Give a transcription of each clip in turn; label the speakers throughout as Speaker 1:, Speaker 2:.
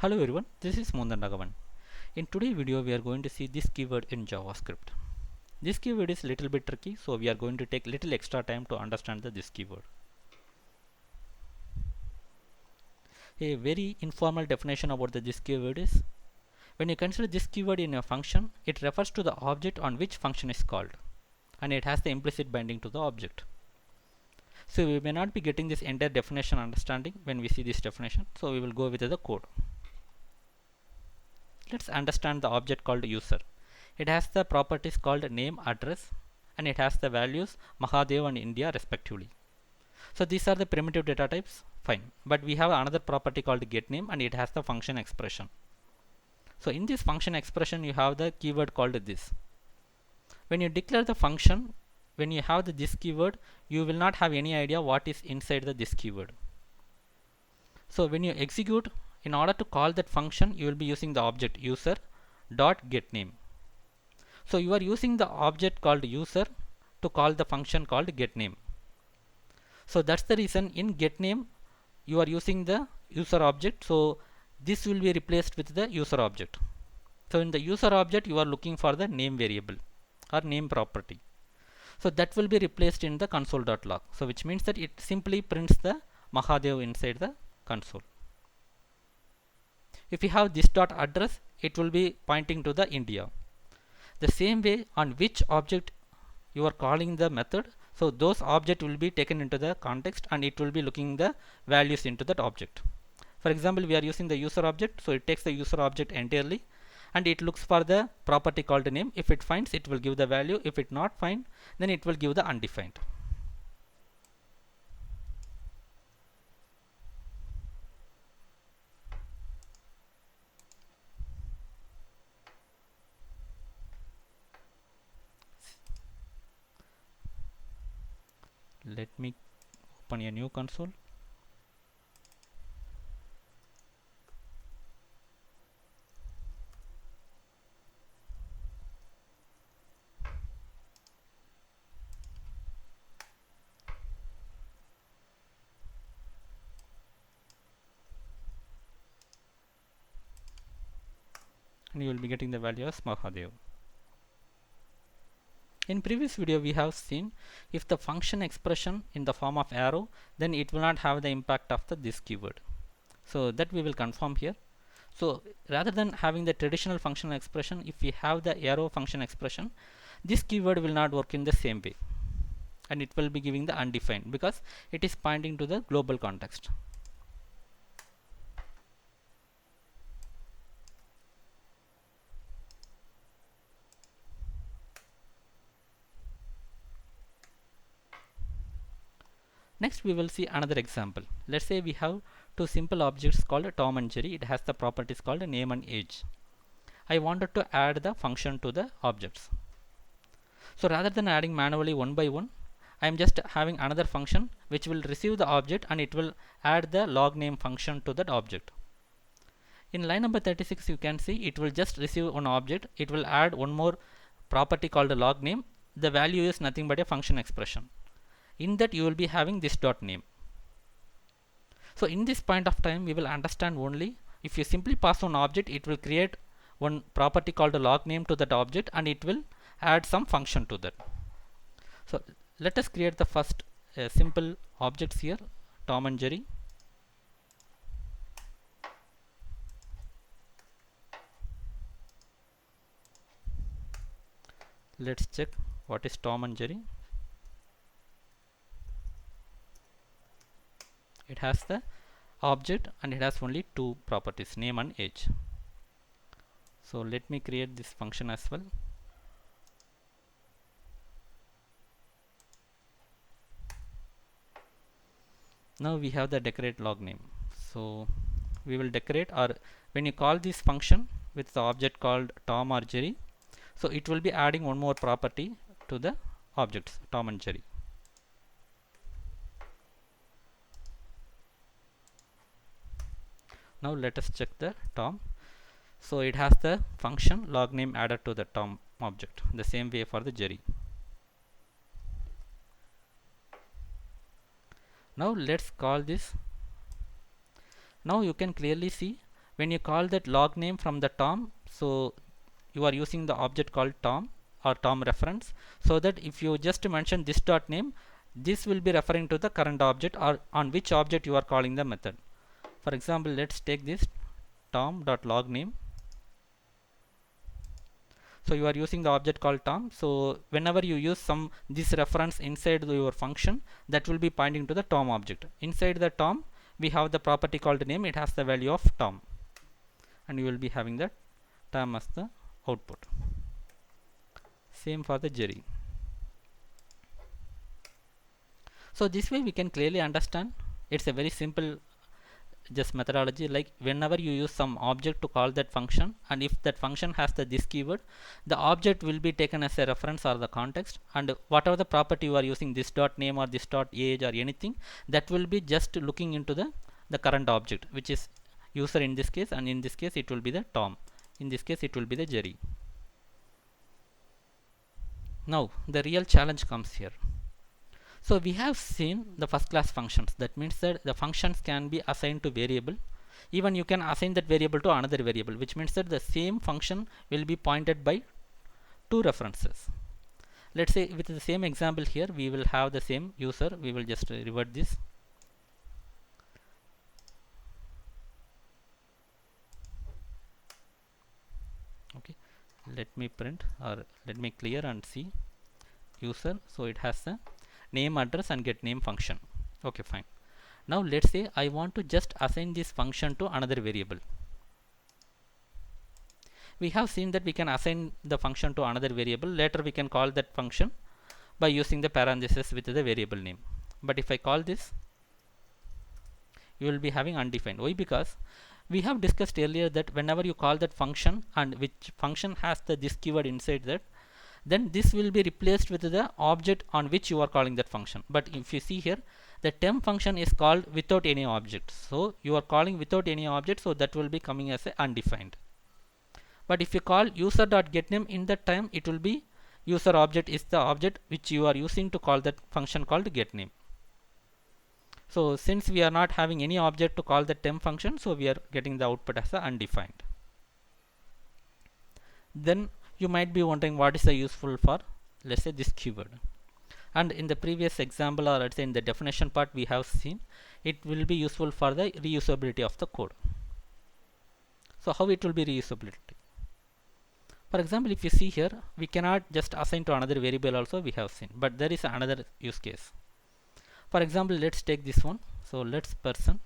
Speaker 1: Hello everyone, this is Mondan Raghavan. In today's video we are going to see this keyword in JavaScript. This keyword is little bit tricky, so we are going to take little extra time to understand this keyword. A very informal definition about this keyword is, when you consider this keyword in a function, it refers to the object on which function is called, and it has the implicit binding to the object. So we may not be getting this entire definition understanding when we see this definition, so we will go with the code. Let's understand the object called user. It has the properties called name, address, and it has the values Mahadev and India respectively. So these are the primitive data types, fine. But we have another property called getName, and it has the function expression. So in this function expression you have the keyword called this. When you declare the function, when you have this keyword, you will not have any idea what is inside this keyword. So when you execute, in order to call that function, you will be using the object user dot getName. So you are using the object called user to call the function called getName. So that's the reason in getName you are using the user object. So this will be replaced with the user object. So in the user object you are looking for the name variable or name property. So that will be replaced in the console.log. So which means that it simply prints the Mahadev inside the console. If you have this dot address, it will be pointing to the India. The same way on which object you are calling the method, so those object will be taken into the context and it will be looking the values into that object. For example, we are using the user object, so it takes the user object entirely and it looks for the property called name. If it finds, it will give the value. If it not find, then it will give the undefined. Let me open a new console. And you will be getting the value as Mahadev. In previous video we have seen, if the function expression in the form of arrow, then it will not have the impact of this keyword. So that we will confirm here. So rather than having the traditional functional expression, if we have the arrow function expression, this keyword will not work in the same way and it will be giving the undefined because it is pointing to the global context. Next we will see another example. Let's say we have two simple objects called Tom and Jerry. It has the properties called name and age. I wanted to add the function to the objects. So rather than adding manually one by one, I am just having another function which will receive the object and it will add the log name function to that object. In line number 36 you can see it will just receive one object. It will add one more property called log name. The value is nothing but a function expression. In that you will be having this dot name. So in this point of time we will understand only, if you simply pass one object, it will create one property called a log name to that object and it will add some function to that. So let us create the first simple objects here, Tom and Jerry. Let's check what is Tom and Jerry. It has the object and it has only two properties, name and age. So let me create this function as well. Now we have the decorate log name. So we will decorate, or when you call this function with the object called Tom or Jerry, so it will be adding one more property to the objects Tom and Jerry. Now let us check the Tom. So it has the function log name added to the Tom object. The same way for the Jerry. Now let's call this. Now you can clearly see when you call that log name from the Tom, so you are using the object called Tom or Tom reference, so that if you just mention this dot name, this will be referring to the current object or on which object you are calling the method. For example, let's take this tom.log name. So you are using the object called Tom. So whenever you use this reference inside your function, that will be pointing to the Tom object. Inside the Tom, we have the property called name. It has the value of Tom, and you will be having that Tom as the output. Same for the Jerry. So this way we can clearly understand. It's a very simple just methodology, like whenever you use some object to call that function, and if that function has this keyword, the object will be taken as a reference or the context, and whatever the property you are using, this dot name or this dot age or anything, that will be just looking into the current object, which is user in this case, and in this case it will be the Tom, in this case it will be the Jerry. Now the real challenge comes here. So we have seen the first class functions. That means that the functions can be assigned to variable. Even you can assign that variable to another variable, which means that the same function will be pointed by two references. Let's say with the same example here, we will have the same user. We will just revert this. Okay, let me print, or let me clear and see user. So it has the name, address, and get name function. Okay, fine. Now let's say I want to just assign this function to another variable. We have seen that we can assign the function to another variable. Later we can call that function by using the parenthesis with the variable name. But if I call this, you will be having undefined. Why? Because we have discussed earlier that whenever you call that function and which function has this keyword inside that, then this will be replaced with the object on which you are calling that function. But if you see here, the temp function is called without any object. So you are calling without any object, so that will be coming as a undefined. But if you call user.getName, in that time it will be user object is the object which you are using to call that function called getName. So since we are not having any object to call the temp function, so we are getting the output as a undefined. Then you might be wondering what is the useful for, let's say, this keyword. And in the previous example, or let's say in the definition part, we have seen it will be useful for the reusability of the code. So how it will be reusability? For example, if you see here, we cannot just assign to another variable also, we have seen, but there is another use case. For example, let's take this one. So let's person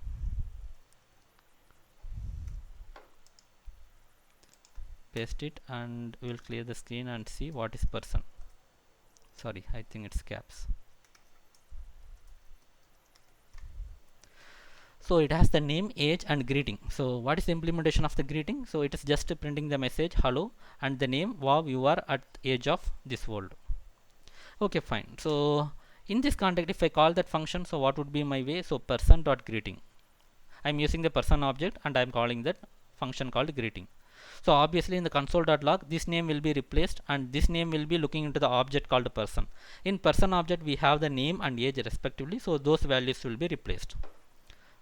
Speaker 1: paste it, and we will clear the screen and see what is person. Sorry, I think it's caps. So it has the name, age, and greeting. So what is the implementation of the greeting? So it is just printing the message hello, and the name, wow, you are at age of this world. Okay, fine. So in this context, if I call that function, so what would be my way? So person.greeting. I'm using the person object and I'm calling that function called greeting. So obviously in the console.log, this name will be replaced and this name will be looking into the object called person. In person object, we have the name and age respectively, so those values will be replaced.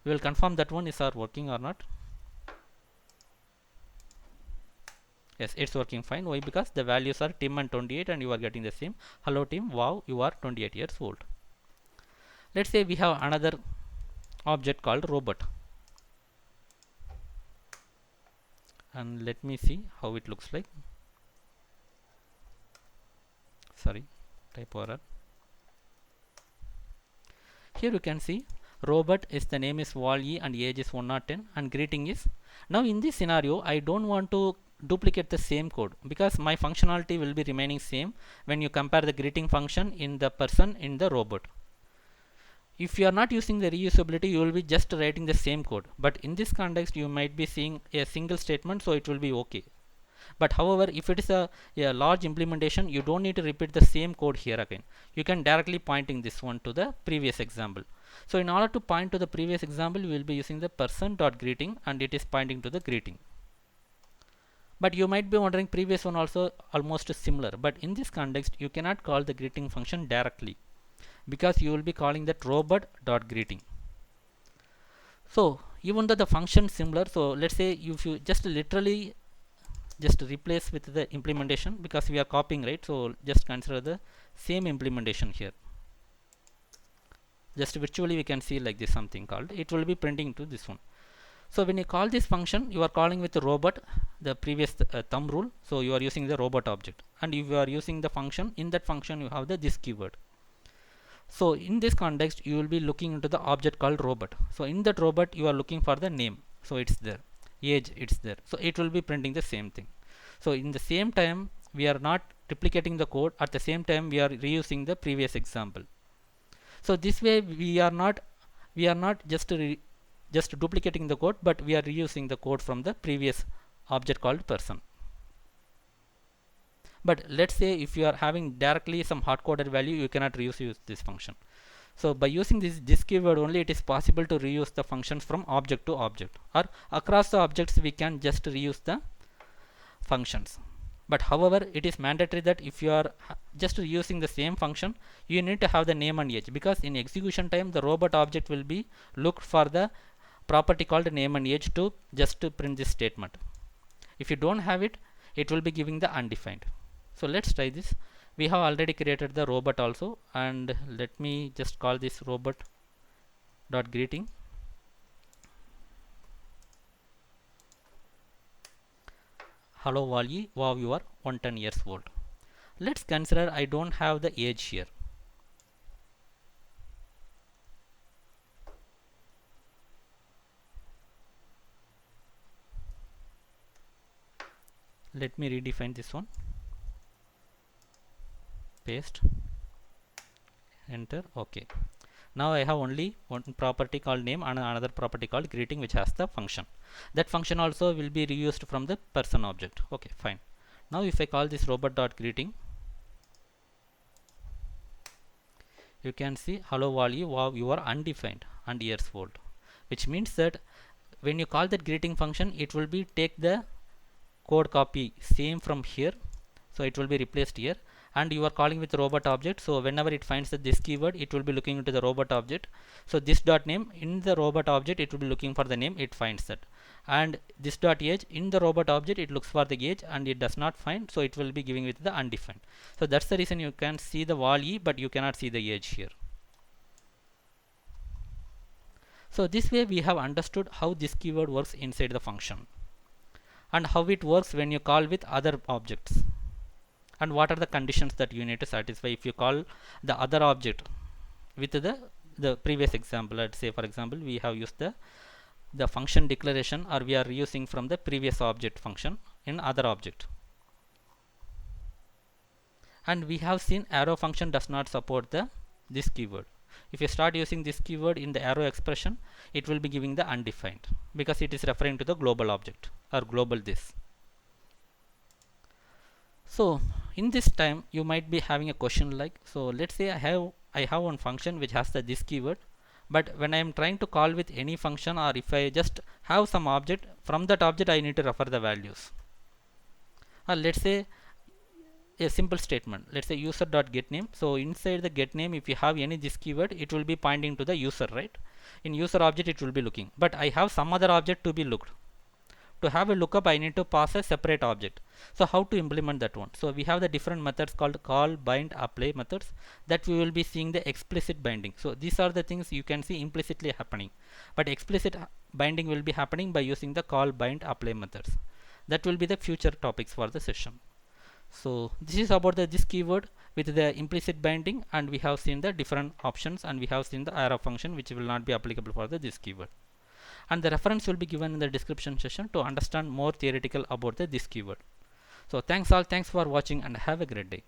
Speaker 1: We will confirm that one is working or not. Yes, it's working fine. Why? Because the values are Tim and 28 and you are getting the same. Hello Tim, wow, you are 28 years old. Let's say we have another object called robot. And let me see how it looks like. Sorry, typo error. Here you can see robot is the name is Wall-E and age is 110 and greeting is. Now in this scenario, I don't want to duplicate the same code because my functionality will be remaining same when you compare the greeting function in the person in the robot. If you are not using the reusability, you will be just writing the same code. But in this context, you might be seeing a single statement, so it will be okay. But however, if it is a large implementation, you don't need to repeat the same code here again. You can directly pointing this one to the previous example. So in order to point to the previous example, we will be using the person.greeting and it is pointing to the greeting. But you might be wondering, previous one also almost similar. But in this context, you cannot call the greeting function directly, because you will be calling that robot.greeting. So even though the function is similar, so let's say if you just literally just replace with the implementation, because we are copying, right? So just consider the same implementation here. Just virtually we can see like this, something called, it will be printing to this one. So when you call this function, you are calling with the robot, the previous thumb rule. So you are using the robot object, and if you are using the function, in that function you have the this keyword. So in this context, you will be looking into the object called robot. So in that robot, you are looking for the name. So it's there, age, it's there. So it will be printing the same thing. So in the same time, we are not replicating the code. At the same time, we are reusing the previous example. So this way, we are not just duplicating the code, but we are reusing the code from the previous object called person. But let's say if you are having directly some hard coded value, you cannot reuse this function. So by using this keyword only, it is possible to reuse the functions from object to object, or across the objects we can just reuse the functions. But however, it is mandatory that if you are just using the same function, you need to have the name and age, because in execution time the robot object will be looked for the property called name and age to just to print this statement. If you don't have it, it will be giving the undefined. So let's try this. We have already created the robot also, and let me just call this robot dot greeting. Hello Wally, wow, you are 110 years old. Let's consider I don't have the age here. Let me redefine this one. Paste, enter, OK. Now I have only one property called name and another property called greeting, which has the function. That function also will be reused from the person object. OK, fine. Now if I call this robot.greeting, you can see hello Wally, wow, you are undefined and years old, which means that when you call that greeting function, it will be take the code copy same from here. So it will be replaced here, and you are calling with robot object. So whenever it finds that this keyword, it will be looking into the robot object. So this dot name in the robot object, it will be looking for the name, it finds that. And this dot age in the robot object, it looks for the age and it does not find, so it will be giving with the undefined. So that's the reason you can see the Wally, but you cannot see the age here. So this way we have understood how this keyword works inside the function, and how it works when you call with other objects, and what are the conditions that you need to satisfy if you call the other object with the previous example. Let's say for example we have used the function declaration, or we are using from the previous object function in other object, and we have seen arrow function does not support this keyword. If you start using this keyword in the arrow expression, it will be giving the undefined, because it is referring to the global object or global this. So in this time you might be having a question like, so let's say I have one function which has this keyword, but when I am trying to call with any function, or if I just have some object, from that object I need to refer the values. Or let's say a simple statement, let's say user.getName. So inside the getName, if you have any this keyword, it will be pointing to the user, right? In user object it will be looking, but I have some other object to be looked. To have a lookup, I need to pass a separate object. So how to implement that one? So we have the different methods called call, bind, apply methods, that we will be seeing the explicit binding. So these are the things you can see implicitly happening, but explicit binding will be happening by using the call, bind, apply methods. That will be the future topics for the session. So this is about this keyword with the implicit binding, and we have seen the different options, and we have seen the arrow function which will not be applicable for this keyword. And the reference will be given in the description section to understand more theoretical about this keyword. So thanks all, thanks for watching, and have a great day.